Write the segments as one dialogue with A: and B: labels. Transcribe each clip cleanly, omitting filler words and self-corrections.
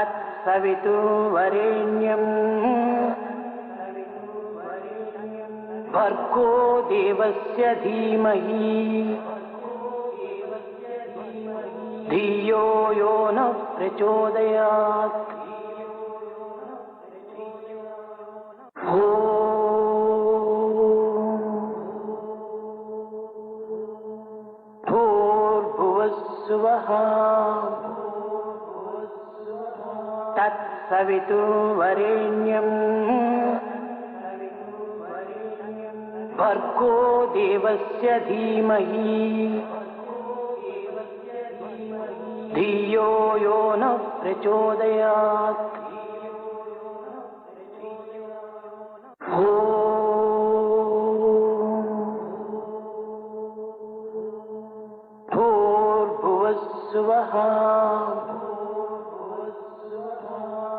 A: तत्सवितुर्वरेण्यं भर्गो देवस्य धीमहि धियो यो नः प्रचोदयात्। भूर्भुवस्सुवः तत्सवितुर्वरेण्यं भर्गो देवस्य धीमहि धियो यो नः प्रचोदयात्। भूर्भुवस्सुवः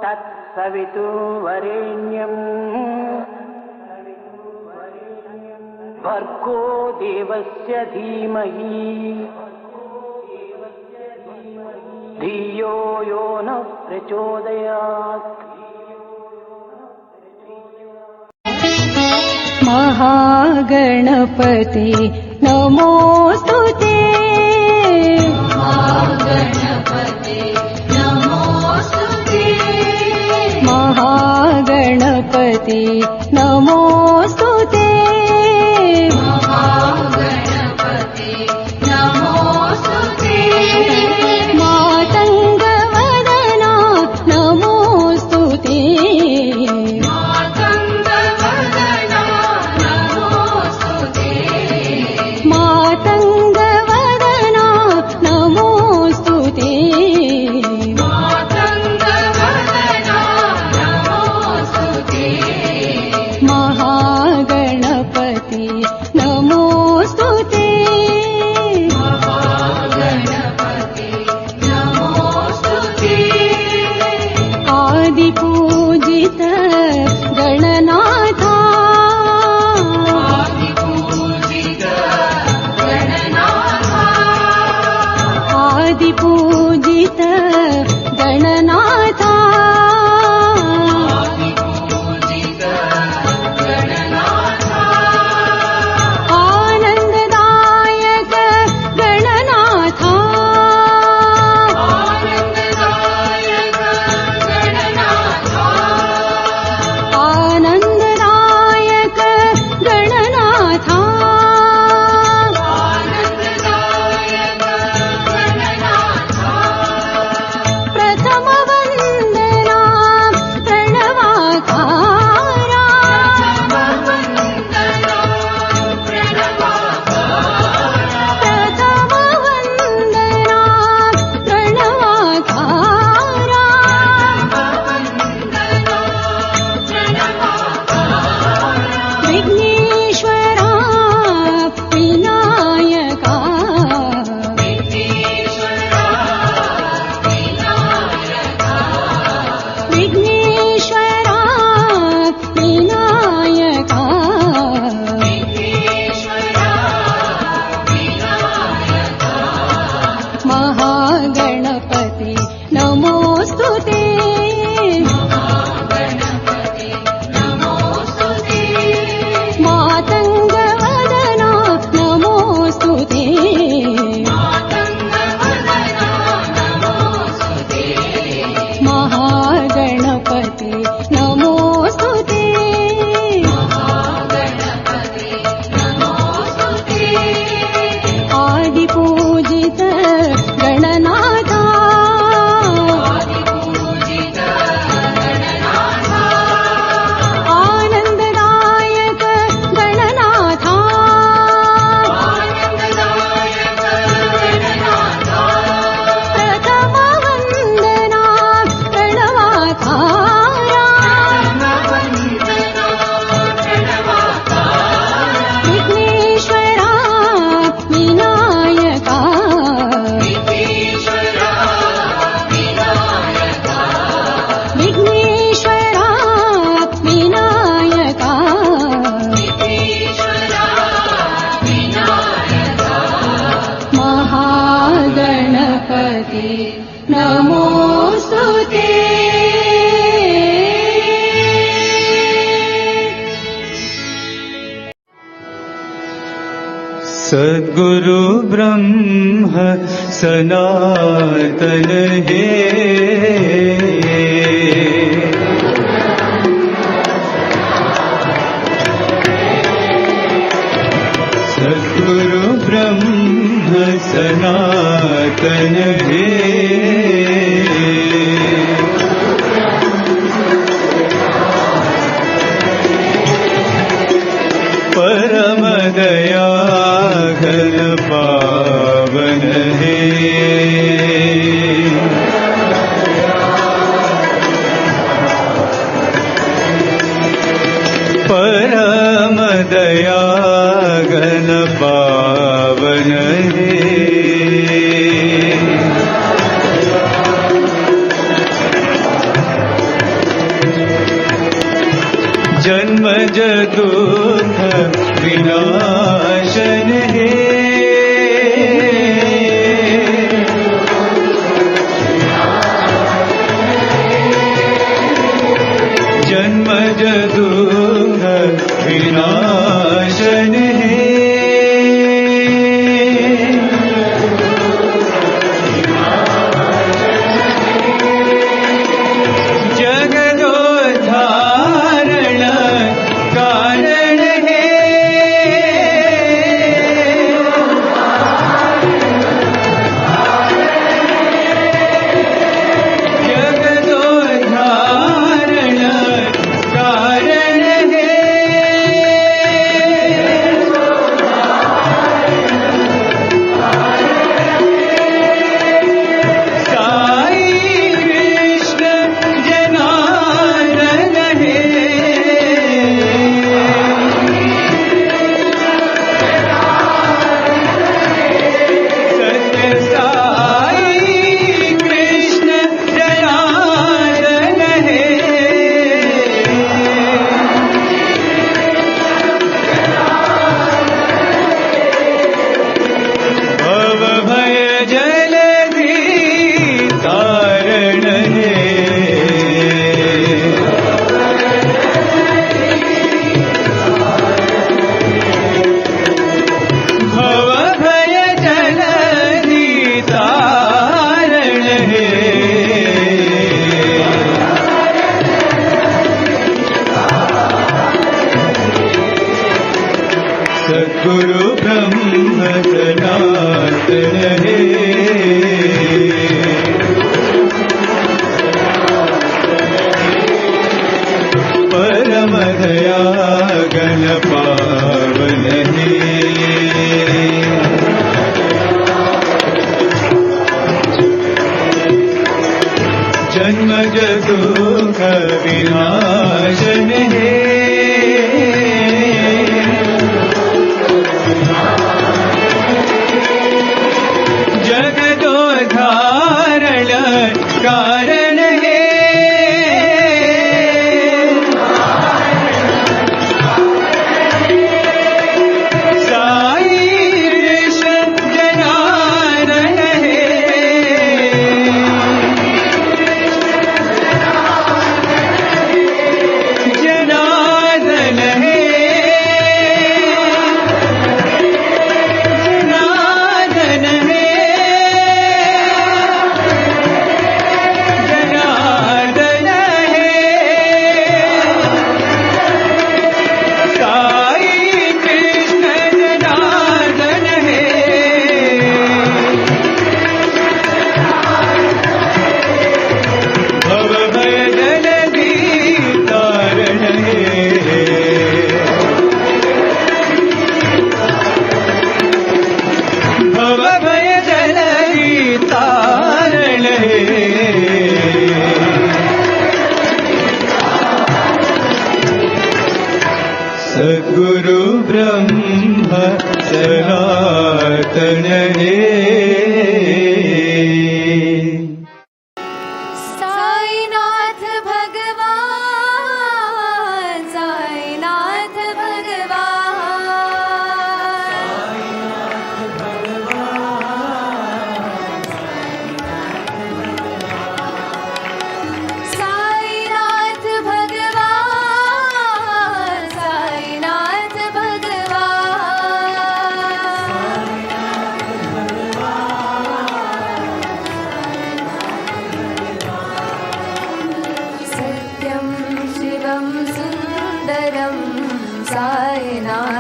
A: तत्सवितुर्वरेण्यं भर्गो देवस्य धीमहि धियो यो नः प्रचोदयात्।
B: महागणपति नमोस्तुते। महागणपति नमोस्तुते। महागणपति नमोस्तुते। महागणपति नमोस्तुते। मातङ्गवदना नमोस्तुते। मातङ्गवदना नमोस्तुते। मातङ्गवदना नमोस्तुते। मातङ्गवदना नमोस्तुते। महागणपति नमोस्तुते। महागणपति नमोस्तुते। आदिपूजित गणनाथ। आदिपूजित गणनाथ। आदिपूजित गणनाथ। आदिपूजित गणनाथ। आनन्ददायक गणनाथ। आनन्ददायक गणनाथ। आनन्ददायक गणनाथ। आनन्ददायक गणनाथ। प्रथम वन्दना प्रणवाकार। प्रथम वन्दना प्रणवाकार। विघ्नेश्वरा विनायका। विघ्नेश्वरा विनायका। महागणपति नमोस्तुते। महागणपति नमोस्तुते। मातङ्गवदना नमोस्तुते। मातङ्गवदना नमोस्तुते। महागणपति नमोस्तुते। महागणपति नमोस्तुते। आदिपूजित गणनाथ। आदिपूजित गणनाथ। आनन्ददायक गणनाथ। आनन्ददायक गणनाथ। प्रथम वन्दना प्रणवाकार।
C: सद्गुरु ब्रह्म सनातन है, सद्गुरु ब्रह्म सनातन है। परम दया घन पावन है, परम दया घन पावन है। जन्म दुख विनाशन है, जन्म दुख विनाशन है। जगदोद्धारण कारण है, जगदोद्धारण कारण है। साई कृष्ण जनार्दन है, सत्य साई कृष्ण जनार्दन है। भव भय जलधि तारण है, भव भय जलधि तारण है। सद्गुरु ब्रह्म सनातन है, परम दया घन पावन है। जन्म दुख विनाशन है, जगदोद्धारण कारण है। साई कृष्ण जनार्दन है, जनार्दन है।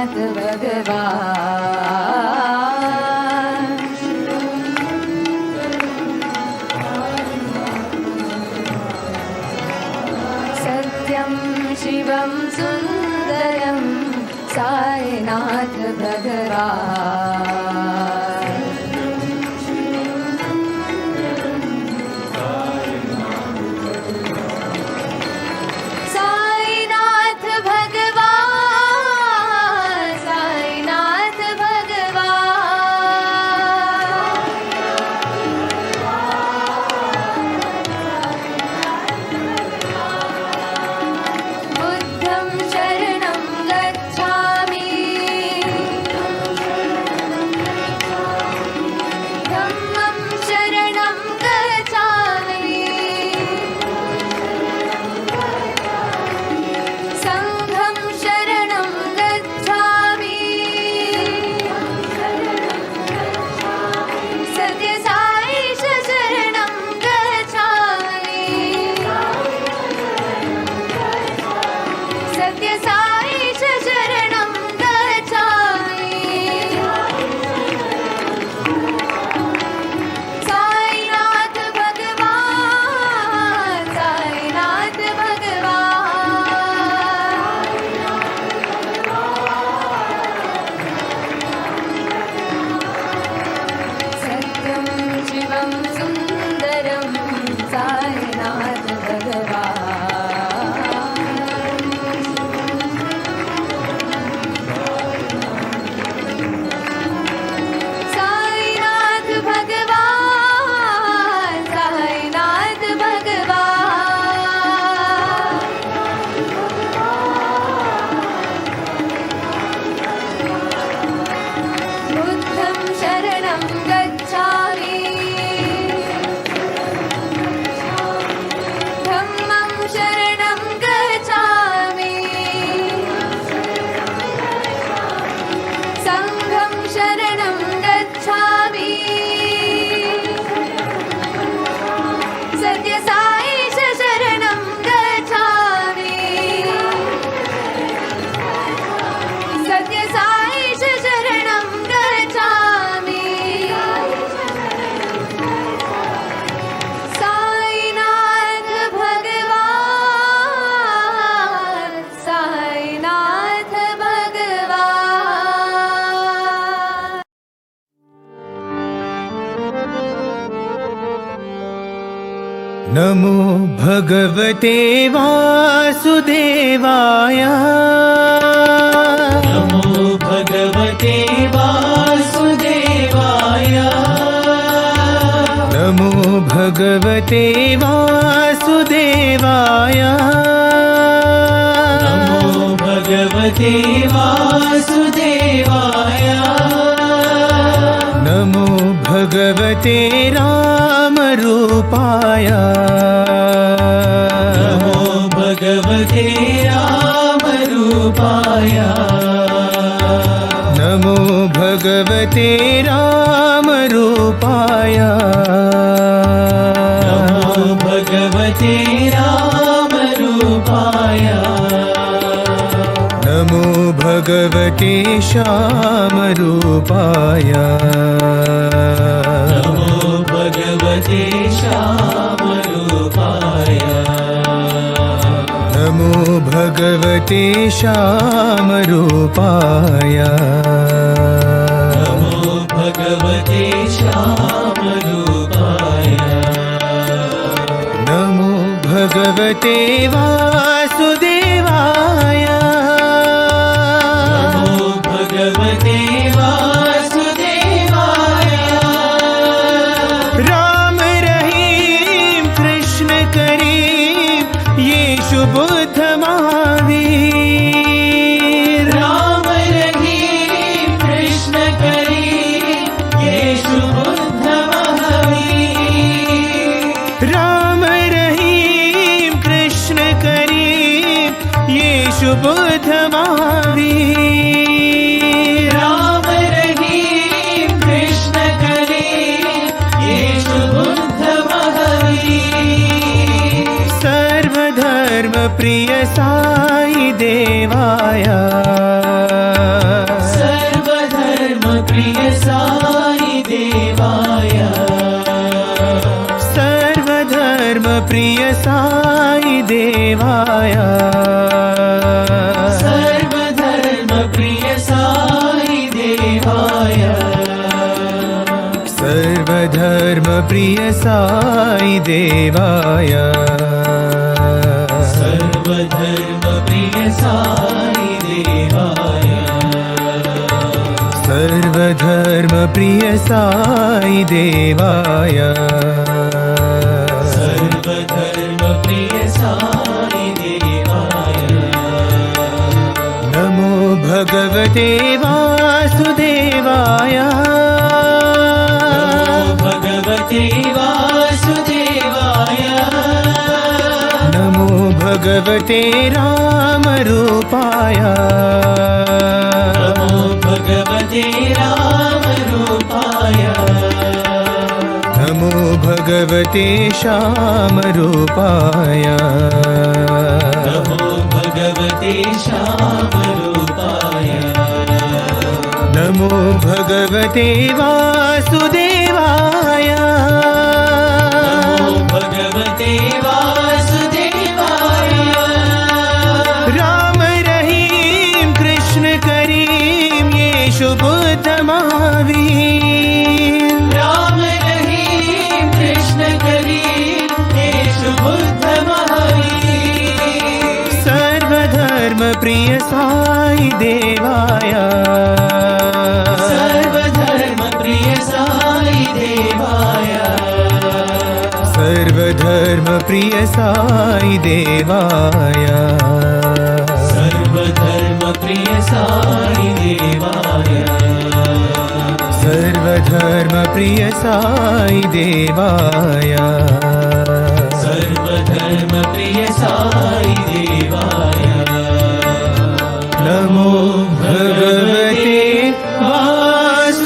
B: साईनाथ भगवान सत्यं शिवं सुन्दरं साईनाथ भगवान साईनाथ भगवान साईनाथ भगवान बुद्धं शरणं गच्छामि धम्मं शरणं गच्छामि संघं शरणं गच्छामि सत्य साई शरणं गच्छामि सत्य साई शरणं गच्छामि साईनाथ भगवान साईनाथ भगवान सत्यं शिवं सुन्दरं साईनाथ भगवान साईनाथ भगवान बुद्धं शरणं गच्छामि धम्मं शरणं गच्छामि संघं शरणं गच्छामि सत्य साई शरणं गच्छामि सत्य साई शरणं गच्छामि साईनाथ भगवान साईनाथ भगवान
C: नमो भगवते वासुदेवाय नमो भगवते वासुदेवाय नमो भगवते वासुदेवाय नमो भगवते वासुदेवाय नमो भगवते रामरूपाय नमो भगवते रामरूपाय नमो भगवते रामरूपाय नमो भगवते रामरूपाय नमो भगवते श्यामरूपाय नमो भगवते श्यामरूपाय नमो भगवते श्यामरूपाय नमो भगवते श्यामरूपाय नमो भगवते वासुदेवाय नमो भगवते वासुदेवाय राम रहीम कृष्ण करीम येशु बुद्ध महावीर राम रहीम कृष्ण करीम येशु बुद्ध महावीर राम रहीम कृष्ण करीम येशु बुद्ध महावीर राम रहीम कृष्ण करीम येशु बुद्ध महावीर सर्वधर्म प्रिय साई देवाय प्रिय साई देवाय सर्वधर्म प्रिय साई देवाय सर्वधर्म प्रिय साई देवाय सर्वधर्म प्रिय साई देवाय सर्वधर्म प्रिय साई देवाय सर्वधर्म प्रिय साई देवाय नमो भगवते वासुदेवाय नमो भगवते वासुदेवाय नमो भगवते रामरूपाय नमो भगवते रामरूपाय नमो भगवते श्यामरूपाय नमो भगवते श्यामरूपाय नमो भगवते वासुदेवाय नमो भगवते वासुदेवाय राम रहीम कृष्ण करीम येशु बुद्ध महावीर राम रहीम कृष्ण करीम येशु बुद्ध महावीर सर्वधर्म प्रिय साई देवाय सर्वधर्म प्रिय साई देवाय सर्वधर्म प्रिय साई देवाय सर्वधर्म प्रिय साई देवाय सर्वधर्म प्रिय साई देवाय सर्वधर्म प्रिय साई देवाय नमो भगवते वासुदेवाय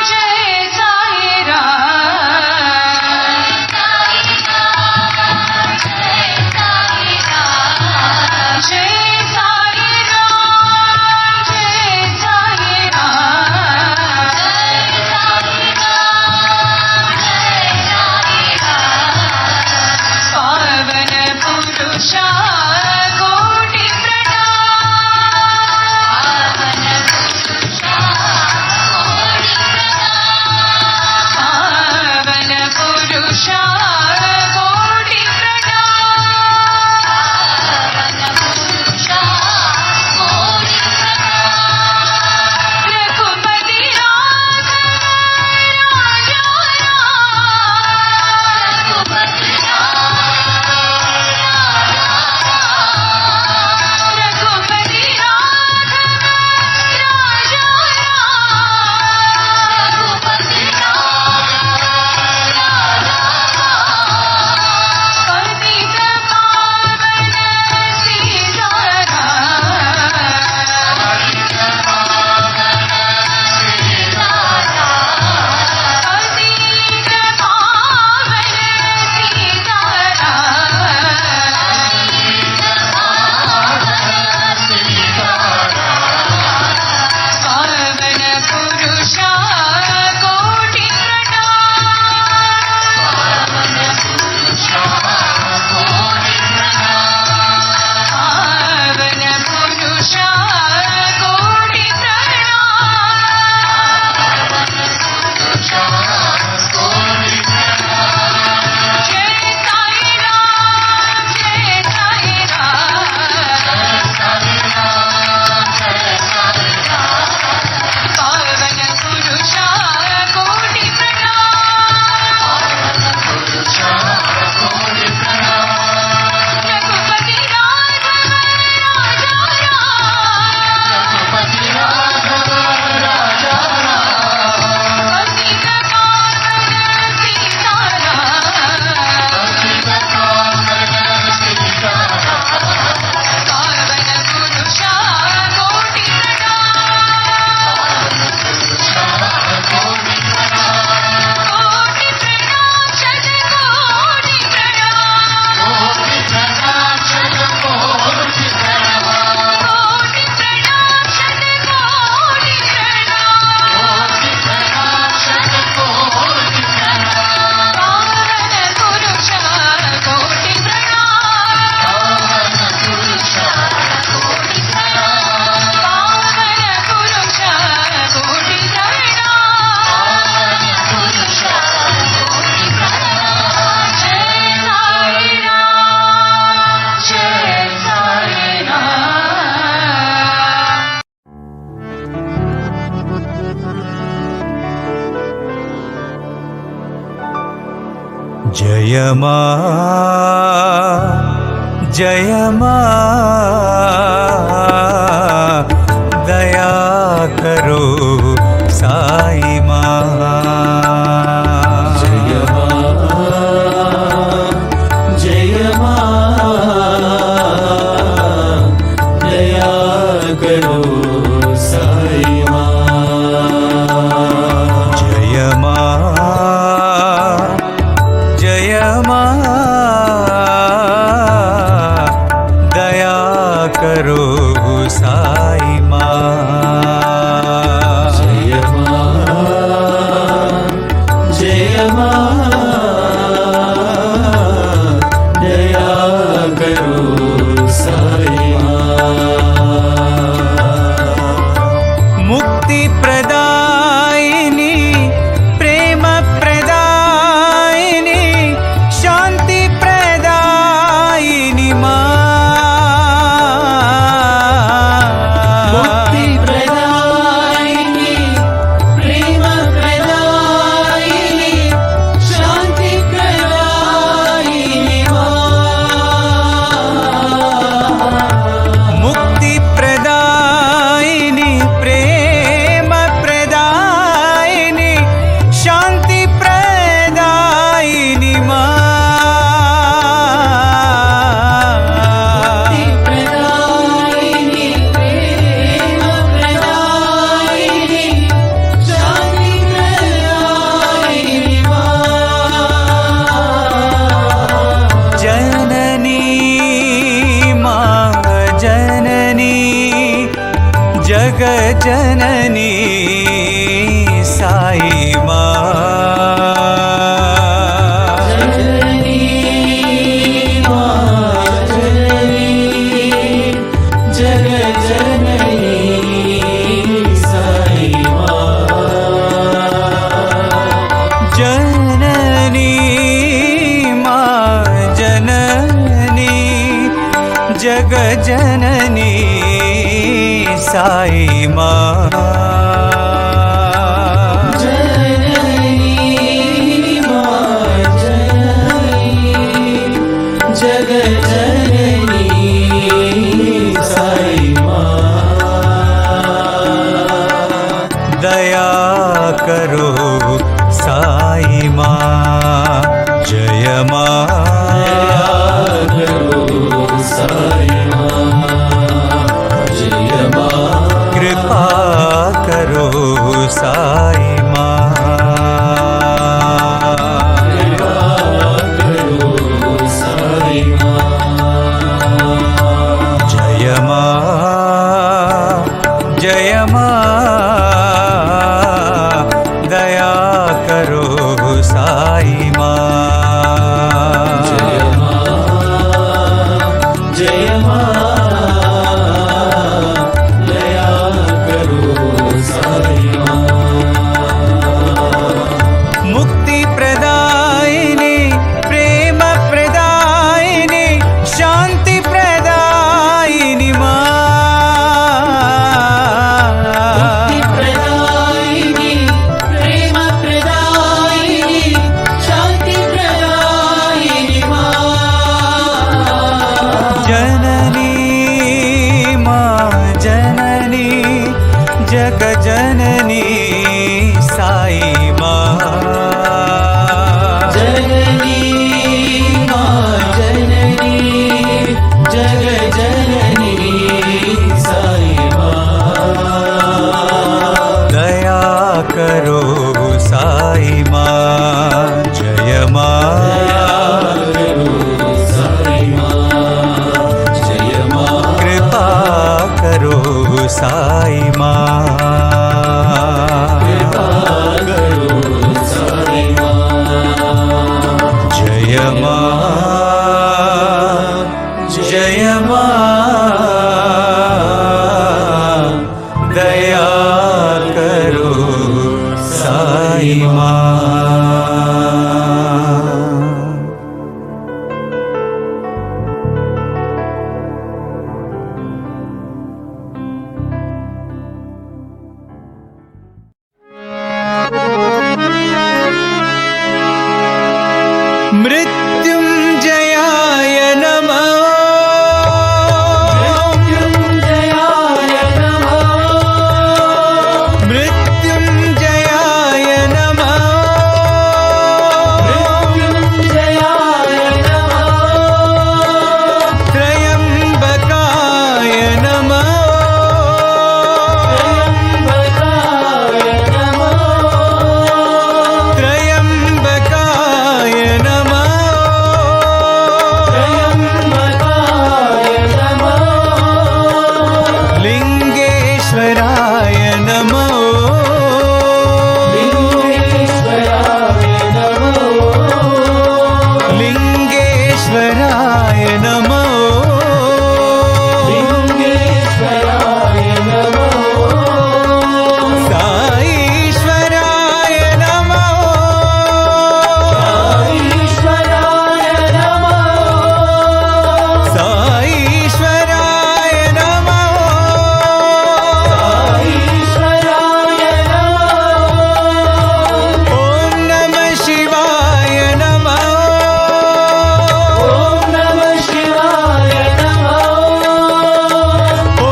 B: जय साई राम
C: जय मां जय मां दया करो साई मां जय मां दया करो साई मां जय मां जय मां दया करो साई मां जय मां दया करो साई मुक्ति प्रदायिनी प्रेम प्रदायिनी शांति प्रदायिनी मुक्ति प्रदायिनी प्रेम प्रदायिनी शांति प्रदायिनी मुक्ति प्रदायिनी प्रेम प्रदायिनी शांति प्रदायिनी प्रदायिनी प्रेम प्रदायिनी शांति प्रदायिनी जननी मां जननी जग जननी साई मां जननी मां जननी जग जननी साई जननी मां जननी जग जननी साई मां जननी मां जननी जग जननी साई दया करो साई मां जय मां साई जय मां कृपा करो साई मां कृपा करो साई जय मां जय मां दया करो साई मां जय मां दया करो साई मुक्ति प्रदायिनी प्रेम प्रदायिनी शांति प्रदायिनी मुक्ति प्रदायिनी प्रेम प्रदायिनी शांति प्रदायिनी मृत्युञ्जयाय नमः मृत्युञ्जयाय नमः त्र्यम्बकाय नमः त्र्यम्बकाय नमः लिङ्गेश्वराय नमः लिङ्गेश्वराय नमः साईश्वराय नमः साईश्वराय नमः ॐ नमः शिवाय नमः ॐ नमः शिवाय नमः ॐ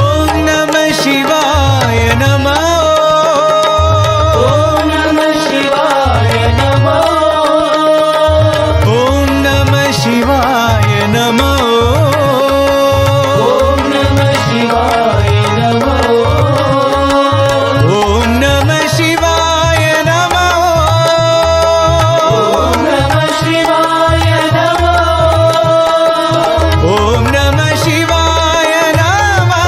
C: नमः शिवाय नमः ॐ नमः शिवाय नमः ॐ नमः शिवाय नमः ॐ नमः शिवाय नमः ॐ नमः शिवाय नमः ॐ नमः शिवाय नमः ॐ नमः शिवाय नमः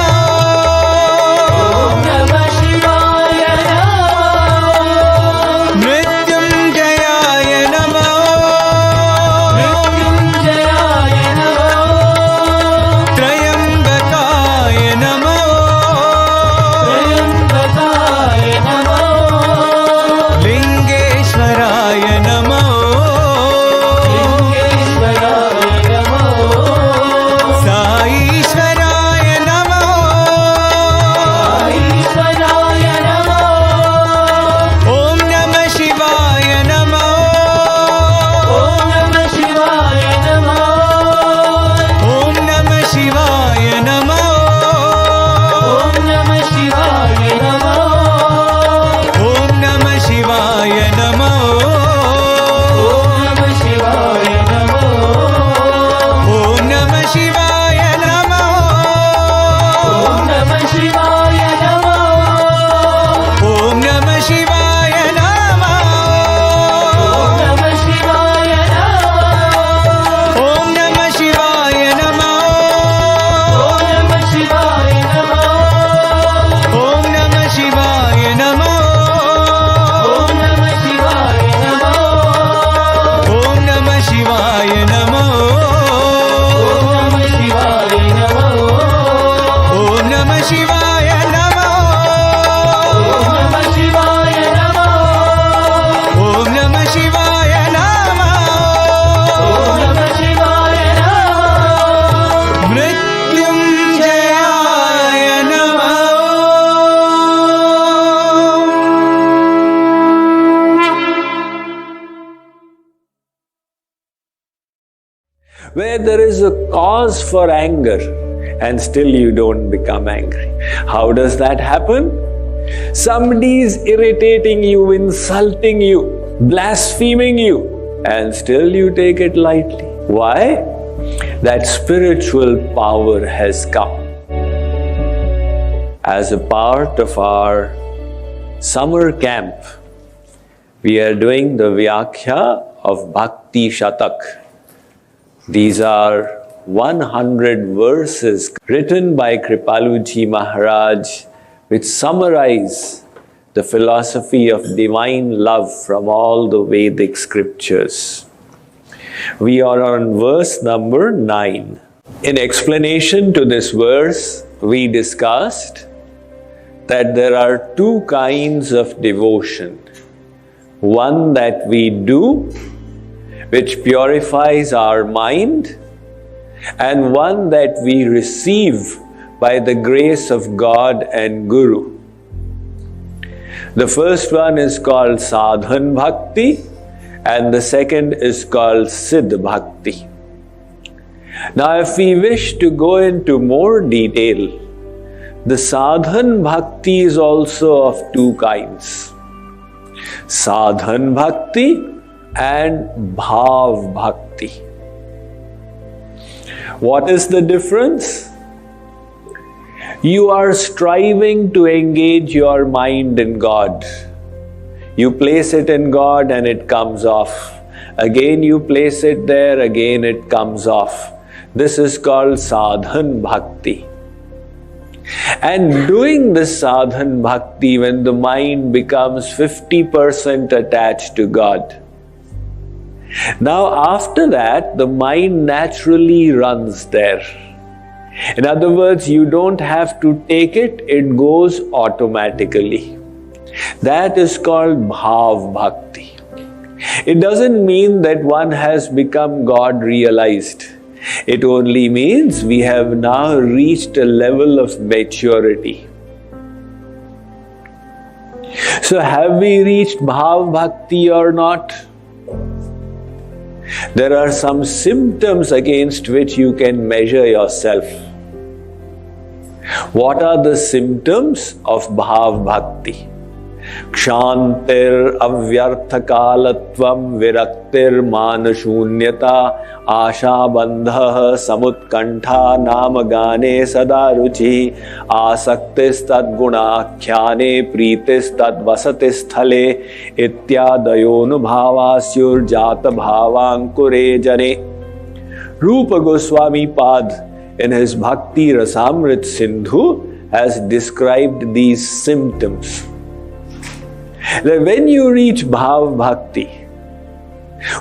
C: ॐ नमः शिवाय नमः मृत्युञ्जयाय नमः मृत्युञ्जयाय नमः त्र्यम्बकाय नमः त्र्यम्बकाय नमः लिङ्गेश्वराय नमः लिङ्गेश्वराय नमः साईश्वराय नमः साईश्वराय नमः ॐ नमः शिवाय नमः ॐ नमः शिवाय नमः ॐ नमः शिवाय नमः ॐ नमः शिवाय नमः ॐ नमः शिवाय नमः ॐ नमः शिवाय नमः ॐ नमः शिवाय नमः ॐ नमः शिवाय नमः ॐ नमः शिवाय नमः ॐ नमः शिवाय नमः ॐ नमः शिवाय नमः ॐ नमः शिवाय नमः ॐ नमः शिवाय नमः ॐ नमः शिवाय नमः ॐ नमः शिवाय नमः ॐ नमः शिवाय नमः मृत्युञ्जयाय नमः
D: where there is a cause for anger and still you don't become angry. How does that happen? Somebody is irritating you, insulting you, blaspheming you, and still you take it lightly. Why? That spiritual power has come. As a part of our summer camp, we are doing the Vyakhya of Bhakti Shatak. These are 100 verses written by Kripaluji Maharaj which summarize the philosophy of divine love from all the Vedic scriptures. We are on verse number 9. In explanation to this verse, we discussed that there are two kinds of devotion. One that we do, which purifies our mind, and one that we receive by the grace of God and Guru. The first one is called sadhan bhakti, and the second is called Siddh Bhakti. Now, if we wish to go into more detail, the Sadhan Bhakti is also of two kinds. Sadhan Bhakti and Bhav Bhakti. What is the difference? You are striving to engage your mind in God. You place it in God and it comes off. Again you place it there, again it comes off. This is called Sadhan Bhakti. And doing this Sadhan Bhakti, when the mind becomes 50% attached to God, now after that the mind naturally runs there. In other words, you don't have to take it, it goes automatically. That is called Bhav Bhakti. It doesn't mean that one has become God realized. It only means we have now reached a level of maturity. So have we reached Bhav Bhakti or not? There are some symptoms against which you can measure yourself. What are the symptoms of Bhav Bhakti? Kshantir avyarthakalatvam viraktir manashunyata asha bandha samutkantha namagane sadaruchi asaktis tadguna khyane pritis tadvasatis thale ityadayonubhavasyur jata bhavankure jane. Rupa Goswami Pad in his Bhakti Rasamrit Sindhu has described these symptoms. That when you reach Bhav Bhakti,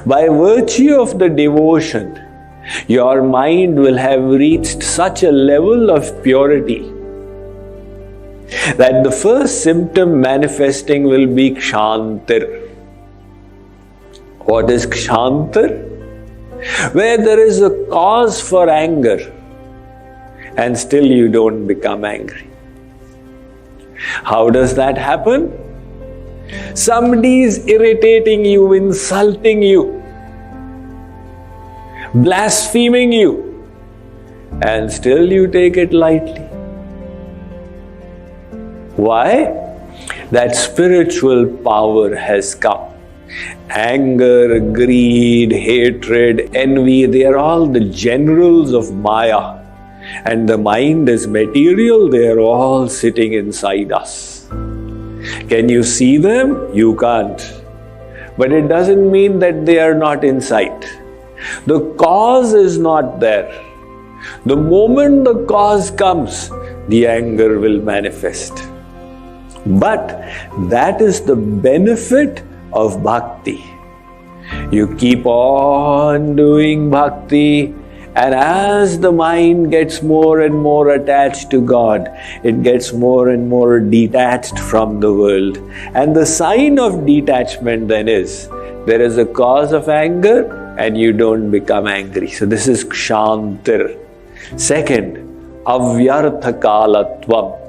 D: by virtue of the devotion, your mind will have reached such a level of purity that the first symptom manifesting will be Kshantir. What is Kshantir? Where there is a cause for anger and still you don't become angry. How does that happen? Somebody is irritating you, insulting you, blaspheming you, and still you take it lightly. Why? That spiritual power has come. Anger, greed, hatred, envy, they are all the generals of Maya. And the mind is material, they are all sitting inside us. Can you see them? You can't. But it doesn't mean that they are not inside. The cause is not there. The moment the cause comes, the anger will manifest. But that is the benefit of bhakti. You keep on doing bhakti, and as the mind gets more and more attached to God, it gets more and more detached from the world. And the sign of detachment then is, there is a cause of anger and you don't become angry. So this is kshantir. Second, avyarthakalatvam.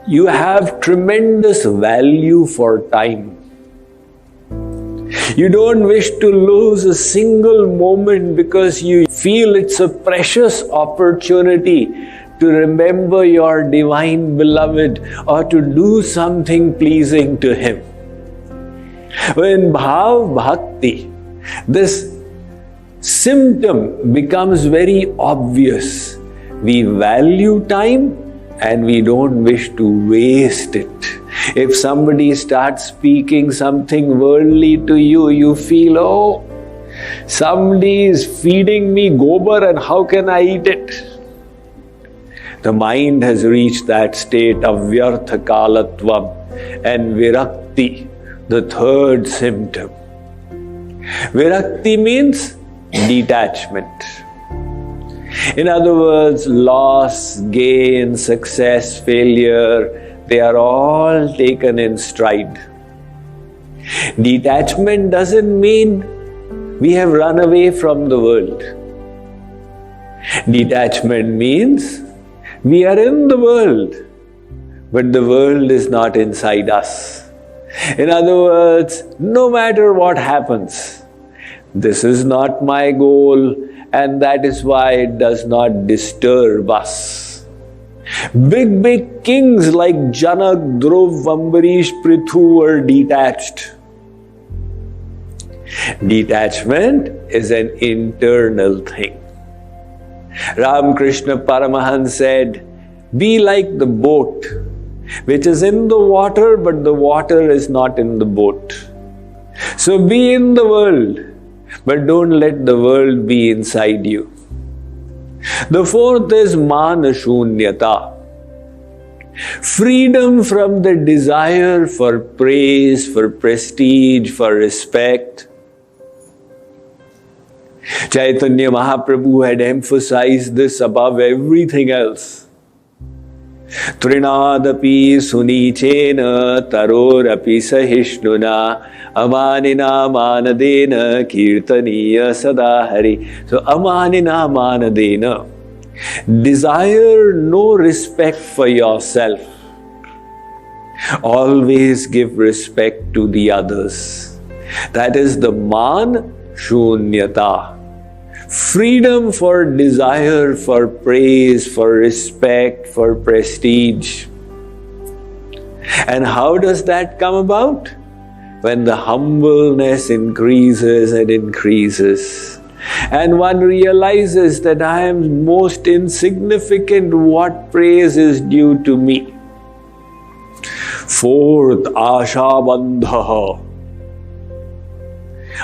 D: You have tremendous value for time. You don't wish to lose a single moment because you feel it's a precious opportunity to remember your divine beloved or to do something pleasing to him. When Bhav Bhakti, this symptom becomes very obvious. We value time and we don't wish to waste it. If somebody starts speaking something worldly to you, you feel, oh, somebody is feeding me gobar and how can I eat it? The mind has reached that state of vyarthakalatvam and virakti, the third symptom. Virakti means detachment. In other words, loss, gain, success, failure, they are all taken in stride. Detachment doesn't mean we have run away from the world. Detachment means we are in the world, but the world is not inside us. In other words, no matter what happens, this is not my goal, and that is why it does not disturb us. Big kings like Janak, Dhruv, Ambarish, Prithu were detached. Detachment is an internal thing. Ramakrishna Paramahans said, be like the boat, which is in the water, but the water is not in the boat. So be in the world, but don't let the world be inside you. The fourth is manashunyata. Freedom from the desire for praise, for prestige, for respect. Chaitanya Mahaprabhu had emphasized this above everything else. Trinadapi sunichena tarorapi sahishnuna amanina manadena kirtaniya sadahari. So amanina manadena. Desire no respect for yourself. Always give respect to the others. That is the man shunyata. Freedom for desire, for praise, for respect, for prestige. And how does that come about? When the humbleness increases and increases, and one realizes that I am most insignificant, what praise is due to me? Fourth, Asha Bandha.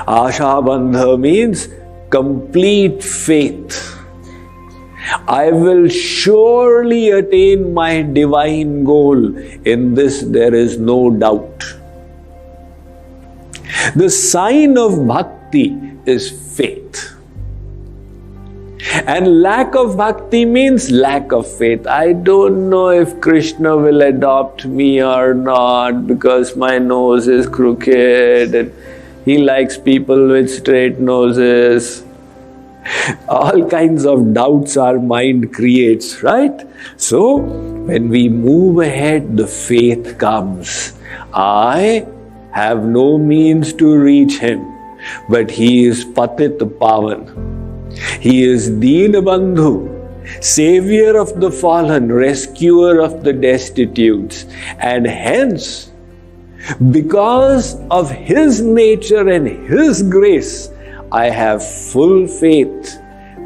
D: Asha Bandha means complete faith. I will surely attain my divine goal. In this there is no doubt. The sign of bhakti is faith. And lack of bhakti means lack of faith. I don't know if Krishna will adopt me or not because my nose is crooked and he likes people with straight noses. All kinds of doubts our mind creates, right? So, when we move ahead, the faith comes. I have no means to reach him, but he is Patit Pavan. He is Deenabandhu, savior of the fallen, rescuer of the destitutes, and hence, because of his nature and his grace, I have full faith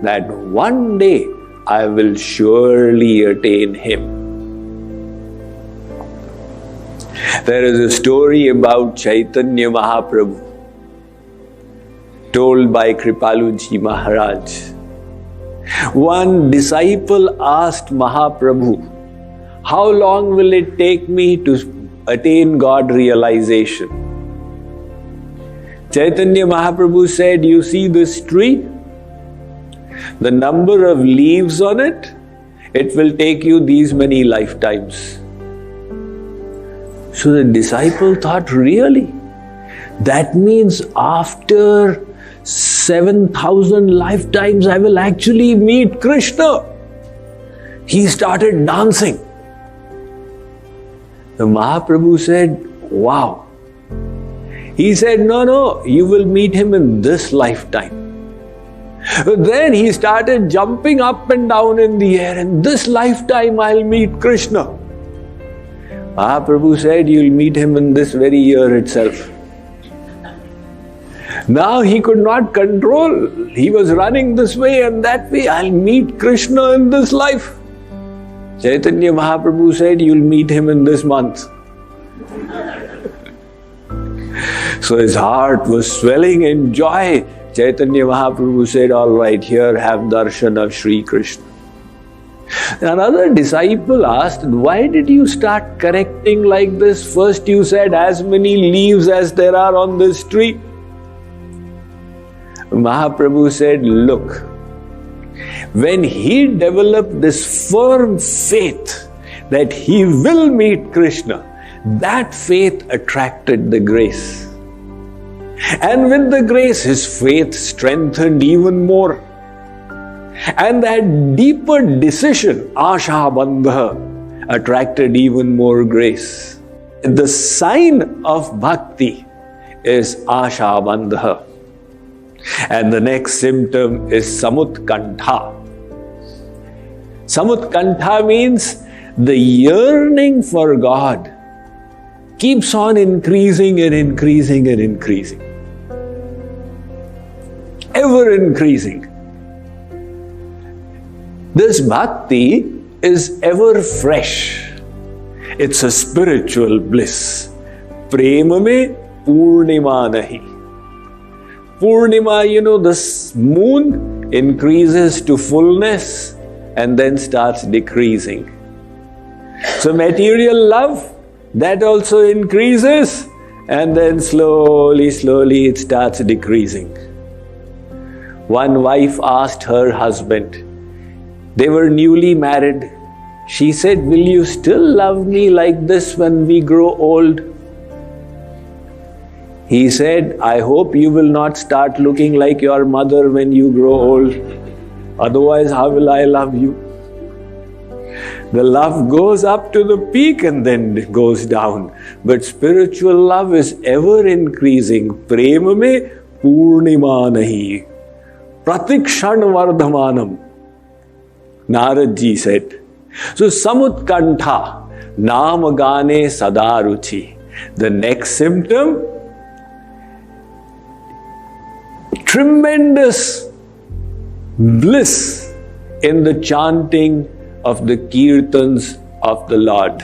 D: that one day I will surely attain him. There is a story about Chaitanya Mahaprabhu told by Kripaluji Maharaj. One disciple asked Mahaprabhu, how long will it take me to attain God realization? Chaitanya Mahaprabhu said, you see this tree? The number of leaves on it, it will take you these many lifetimes. So the disciple thought, really? That means after 7,000 lifetimes I will actually meet Krishna. He started dancing. The Mahaprabhu said, wow. He said, no, you will meet him in this lifetime. Then he started jumping up and down in the air. In this lifetime I'll meet Krishna. Mahaprabhu said, you'll meet him in this very year itself. Now he could not control. He was running this way and that way. I'll meet Krishna in this life. Chaitanya Mahaprabhu said, you'll meet him in this month. So his heart was swelling in joy. Chaitanya Mahaprabhu said, all right, here have darshan of Sri Krishna. Another disciple asked, why did you start correcting like this? First you said as many leaves as there are on this tree. Mahaprabhu said, look, when he developed this firm faith that he will meet Krishna, that faith attracted the grace. And with the grace, his faith strengthened even more. And that deeper decision, Asha Bandha, attracted even more grace. the sign of bhakti is ashabandha. And the next symptom is samutkantha. Samutkantha means the yearning for God keeps on increasing and increasing and increasing. Ever increasing. This bhakti is ever fresh. It's a spiritual bliss. Prema mein purnima nahi. Purnima, the moon increases to fullness and then starts decreasing. So material love, that also increases and then slowly it starts decreasing. One wife asked her husband, they were newly married. She said, will you still love me like this when we grow old? He said, I hope you will not start looking like your mother when you grow old. Otherwise, how will I love you? The love goes up to the peak and then goes down. But spiritual love is ever increasing. Prema mein purnima nahi. Pratikshan vardhamanam. Narad ji said. So samutkantha, namagane sadaruchi. The next symptom, tremendous bliss in the chanting of the kirtans of the Lord.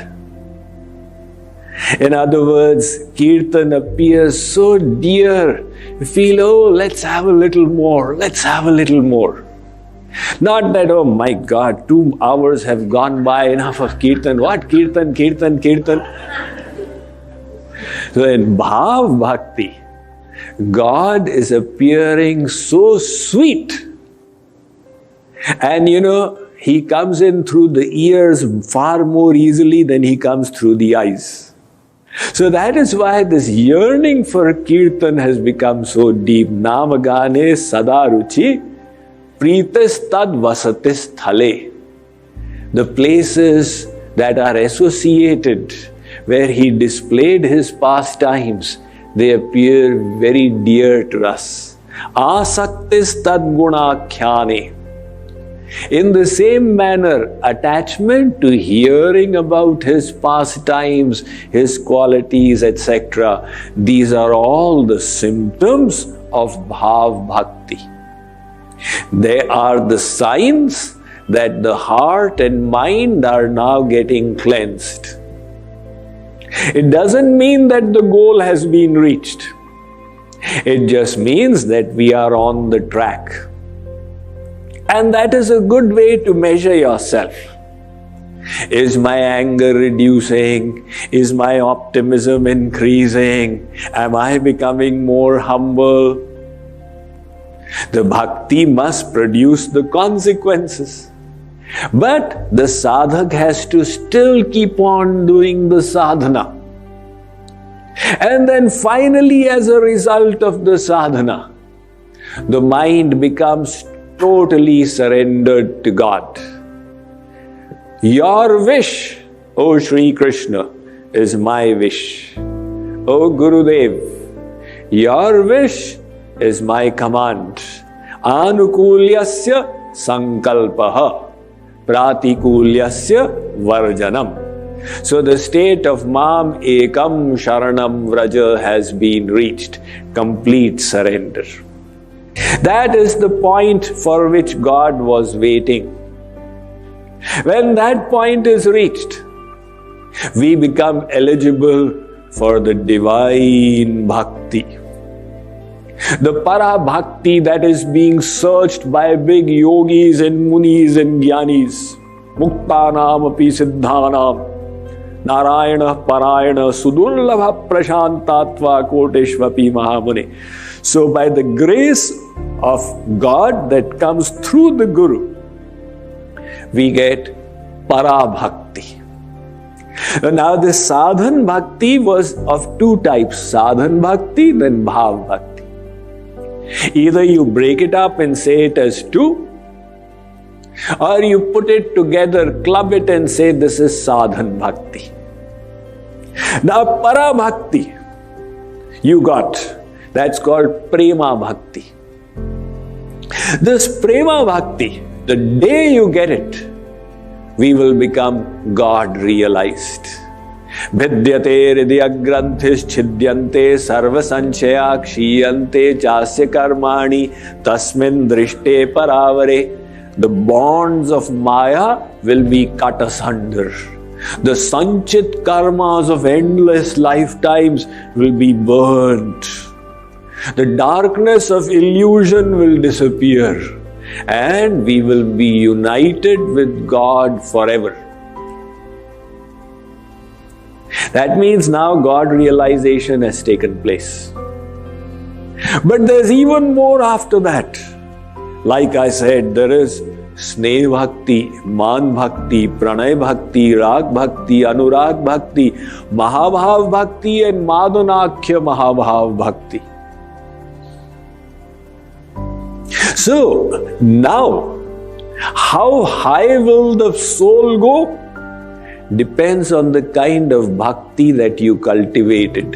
D: In other words, kirtan appears so dear. You feel, oh, let's have a little more, let's have a little more. Not that, oh my God, 2 hours have gone by, enough of kirtan. What kirtan, kirtan, kirtan? So in Bhav Bhakti, God is appearing so sweet. And He comes in through the ears far more easily than He comes through the eyes. So that is why this yearning for kirtan has become so deep. Namagane sadaruchi pritis tad vasatis thale. The places that are associated where He displayed His pastimes, they appear very dear to us. Asaktis tad gunakhyane. In the same manner, attachment to hearing about His pastimes, His qualities, etc., these are all the symptoms of Bhav Bhakti. They are the signs that the heart and mind are now getting cleansed. It doesn't mean that the goal has been reached. It just means that we are on the track. And that is a good way to measure yourself. Is my anger reducing? Is my optimism increasing? Am I becoming more humble? The bhakti must produce the consequences. But the sadhak has to still keep on doing the sadhana. And then finally, as a result of the sadhana, the mind becomes totally surrendered to God. Your wish, O Sri Krishna, is my wish. O Gurudev, your wish is my command. Anukulyasya sankalpaha, pratikulyasya varjanam. So the state of Mam Ekam Sharanam Vraja has been reached, complete surrender. That is the point for which God was waiting. When that point is reached, we become eligible for the divine bhakti. The para bhakti that is being searched by big yogis and munis and jnanis. Muktanam api siddhanam. Narayana parayana sudurlabha prashantatva koteshvapi mahamuni. So by the grace of God that comes through the Guru, we get para bhakti. Now this sadhan bhakti was of 2 types, sadhan bhakti then bhav bhakti. Either you break it up and say it as 2, or you put it together, club it and say this is sadhan bhakti. Now, para bhakti, you got. That's called prema bhakti. This prema bhakti, the day you get it, we will become God realized. Vidyate hridaya granthis chhidyante sarva sanchaya kshiyante chasya karmani tasmin drishte paravare. The bonds of Maya will be cut asunder. The sanchit karmas of endless lifetimes will be burnt. The darkness of illusion will disappear, and we will be united with God forever. That means now God realization has taken place. But there's even more after that. Like I said, there is Sneh Bhakti, Man Bhakti, Pranay Bhakti, Rag Bhakti, Anurag Bhakti, Mahabhav Bhakti and Madhanakhya Mahabhav Bhakti. So, now, how high will the soul go? Depends on the kind of bhakti that you cultivated.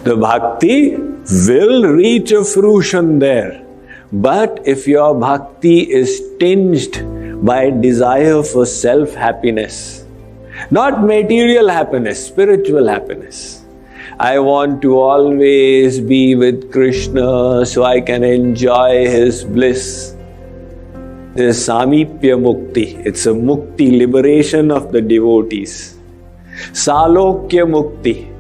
D: The bhakti will reach a fruition there. But if your bhakti is tinged by desire for self-happiness, not material happiness, spiritual happiness. I want to always be with Krishna so I can enjoy his bliss. This is Samipya Mukti. It's a Mukti, liberation of the devotees. Salokya Mukti.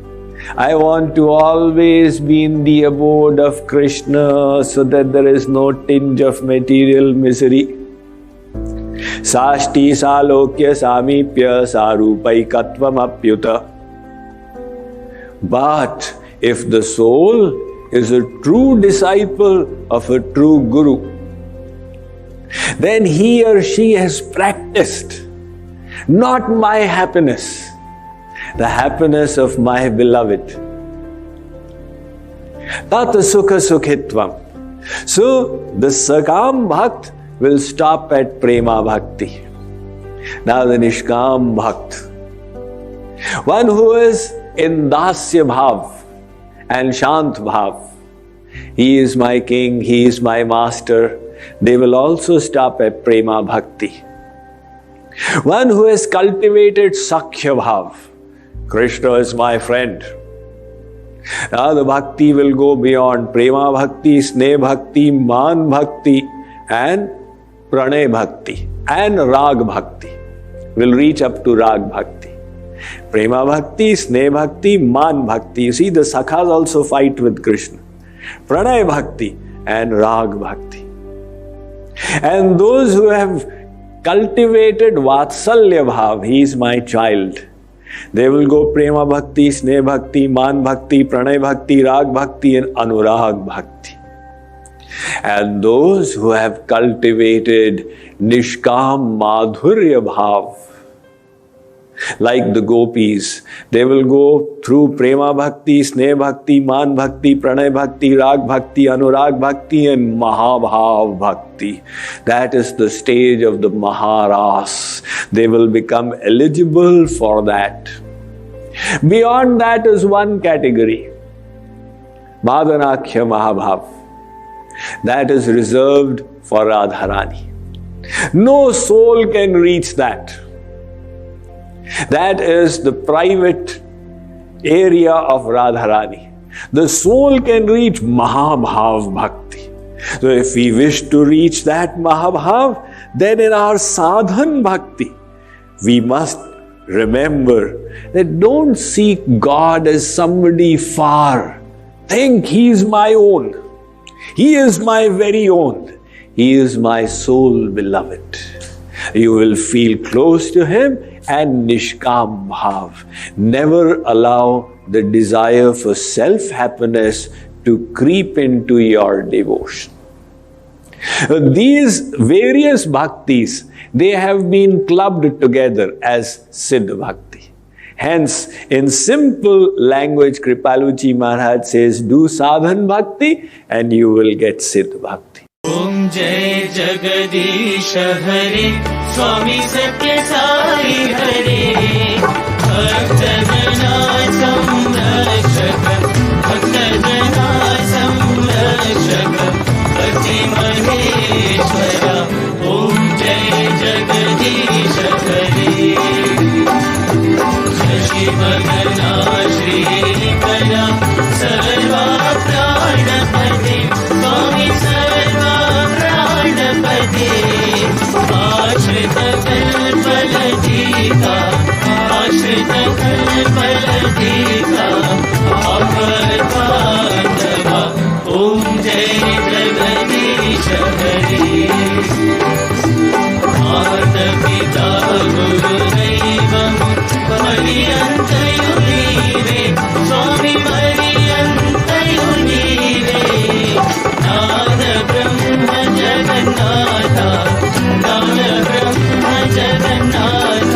D: I want to always be in the abode of Krishna so that there is no tinge of material misery. Sashti Salokya Samipya Sarupaikatvam Apyuta. But if the soul is a true disciple of a true Guru, then he or she has practiced not my happiness, the happiness of my beloved. Tata Sukha Sukhitvam. So the Sakam Bhakt will stop at Prema Bhakti. Now the Nishkam Bhakt, one who is in Dasya Bhav and Shant Bhav, he is my king, he is my master, they will also stop at Prema Bhakti. One who has cultivated Sakhya Bhav, Krishna is my friend. Now the Bhakti will go beyond Prema Bhakti, Sneh Bhakti, Man Bhakti and Pranay Bhakti and Rag Bhakti. Will reach up to Rag Bhakti. Prema Bhakti, Sneh Bhakti, Man Bhakti. You see, the Sakhas also fight with Krishna. Pranay Bhakti and Rag Bhakti. And those who have cultivated Vatsalya Bhav, he is my child, they will go Prema Bhakti, Sneh Bhakti, Man Bhakti, Pranay Bhakti, Rag Bhakti and Anurag Bhakti. And those who have cultivated Nishkam Madhurya Bhav, like the gopis, they will go through Prema Bhakti, Sneh Bhakti, Man Bhakti, Pranay Bhakti, Rag Bhakti, Anurag Bhakti and Mahabhav Bhakti. That is the stage of the Maharas. They will become eligible for that. Beyond that is one category, Madhanakhya Mahabhav. That is reserved for Radharani. No soul can reach that. That is the private area of Radharani. The soul can reach Mahabhav Bhakti. So if we wish to reach that Mahabhav, then in our sadhan bhakti, we must remember that don't seek God as somebody far. Think He is my own. He is my very own. He is my soul beloved. You will feel close to Him and Nishkam Bhav. Never allow the desire for self-happiness to creep into your devotion. These various bhaktis, they have been clubbed together as Siddha Bhakti. Hence, in simple language, Kripaluji Maharaj says, do sadhan bhakti and you will get Siddha Bhakti.
C: Om Jai Jagadish Hare Swami Sathya Sai Hare भक्तजना संरक्षक भक्तजना संरक्षक भक्ति महेश्वरा ओम जय जगदीश हरे शशिवदना श्रीकरा सर्वा प्राणपते स्वामी सर्वा प्राणपते आश्रित कल्पलतिका आश्रित कल्पलतिका आपद्बान्धवा ओम जय जगदीश हरे माता-पिता गुरुदैवं पर्यन्तयो नीवे स्वामी पर्यन्तयो नीवे नाद ब्रह्म जगन्नाथ नाद ब्रह्म जगन्नाथ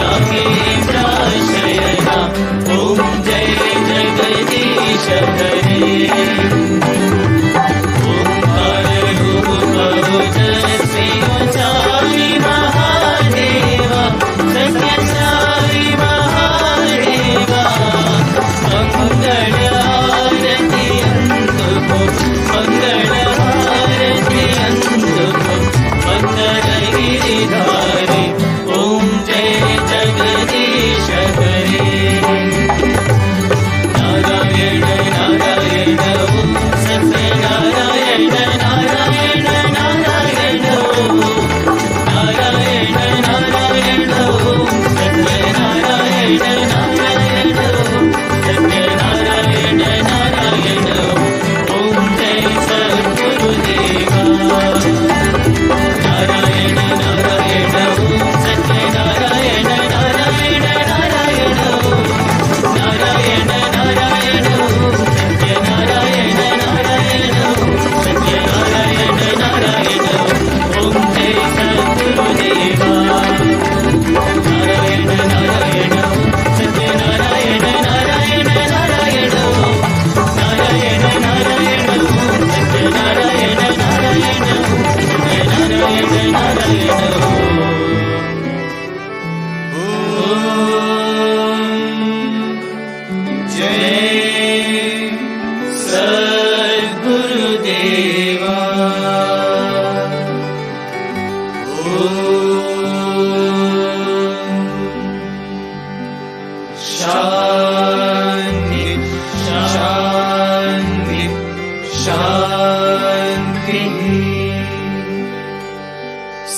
C: नागेन्द्राशयना ॐ जय जगदीश हरे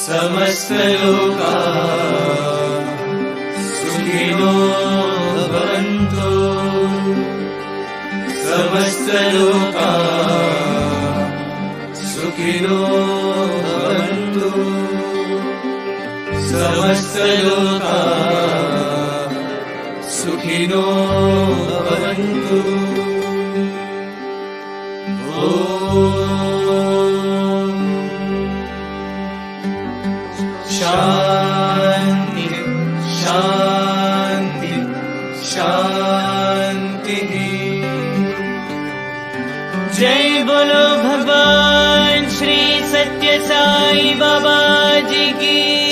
C: समस्त लोका सुखिनो भवन्तु समस्त लोका सुखिनो भवन्तु समस्त लोका सुखिनो भवन्तु शांति शांति शांति। जय बोलो भगवान श्री सत्य साई बाबा जी की।